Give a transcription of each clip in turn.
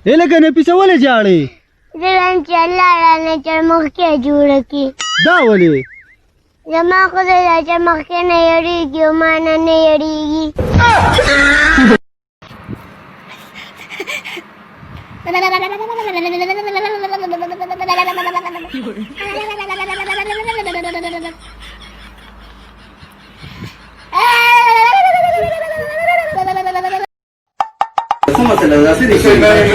لکه نفیسه ولې ژاړې؟ زه چې الله رانه چې مخکې جوړه کړي. دا ولې؟ زما خدای دا چې مخکې نه یېرېږي او ما نه نه یېرېږي.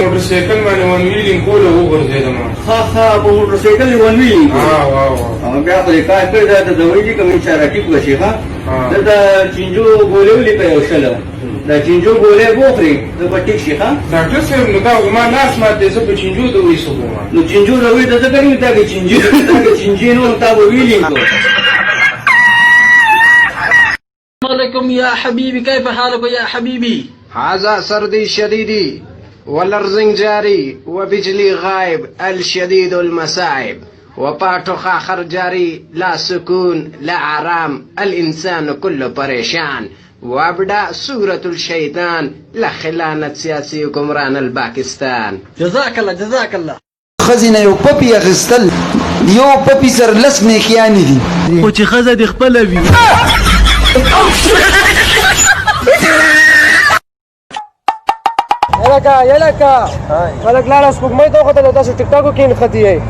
موټرسایکل باندې ون ویلینګ کول وګرځیدم. ها په موټرسایکل ون ویلینګ بیا خو دې کار کړی دا د دوی دي کوم اشاره ټیک وشي. ها دا چینجو ګولې ولیکه یو شله دا چینجو ګولې وخوري د پټیک شي. ها ډاکټر صاحب نو دا ما لاس ماته زه په چینجو د وې سوم نو چینجو د وې د څه کوي دا کې چینجو نو تا ویلینګ. السلام عليكم يا حبيبي، كيف حالك يا حبيبي؟ هذا سردي شديدي والارزنج جاري وبجلي غايب الشديد المساعب وباتو آخر جاري لا سكون لا عرام الإنسان كله پریشان وابدا سورة الشيطان لخلانة سياسي حکمران الباکستان. جزاك الله جزاك الله. خزینه یو پپی اخیستل یو پپی سر لس نیکیانی دي خو چې ښځه دې خپله وي. یلکه خلک لاړه سپوږمۍ ته وختل تاسو ټیک ټاک کې نښتي یې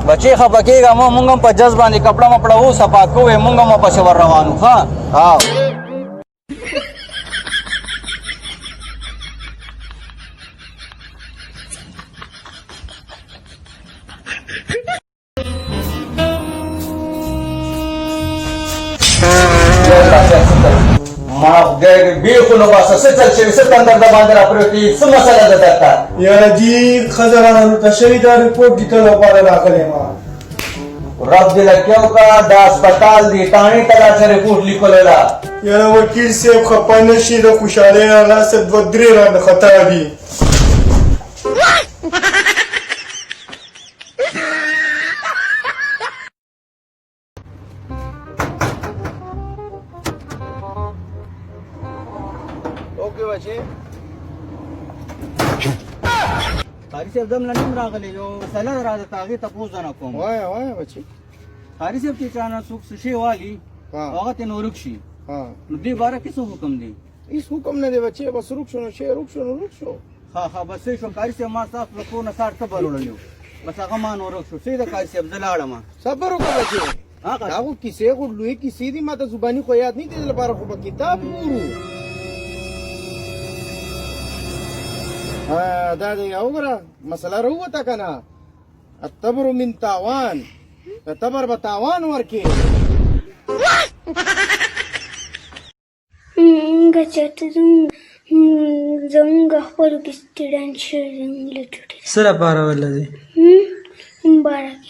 بچې خفه کېږه مونږ هم په جز باندې کپړه مپړه و صفات کوې مونږ هم پسې ور روانو. ښه ما بیخو نو باسه څه چل شوي څه تندر د باندې راپرېوتې څه مسله ده درته؟ یاره جي ښځه رانه ته شوي دا رپورټ لیکلو لپاره راغلی ما. رب دې لکې وکړه دا اسپتال دې تاڼې ته لا چې رپورټ لیکلو ده. یاره وکیل صاحب خفه نه شي د خوشحالۍ نه لاسه دوه درې رانه خطا دي. قاری صاحب دم لنیم راغلی یو مسله را ده هغې تپوس نه کوم. وایه بچې قاری صاحب چې چانه څوک څه شی والي هغه ترې نو ورک شي نو دې باره کې څه حکم دی؟ هېڅ حکم نه دی بچې بس روک شو نو شی روک شو نو روک شو. ښه بس صحیح شو. قاری صاحب ما ستاسو له کور نه ساړ تبر وړلی و بس هغه ما نو ورک شو. صحیح ده قاری صاحب زه لاړم. صبر وکړه بچې دا خو کیسې خو لویې کیسې دي ما ته زباني خو یاد نه دي دې لپاره خو به کتاب ګورو. دا دی وګوره مسله راووته که نه التبر من تاوان د تبر به تاوان ورکړي. موږ چېرته زموږ خپلو کې سټوډنټ شوي زموږ له ټوټې څه لپاره ولې؟ مبارک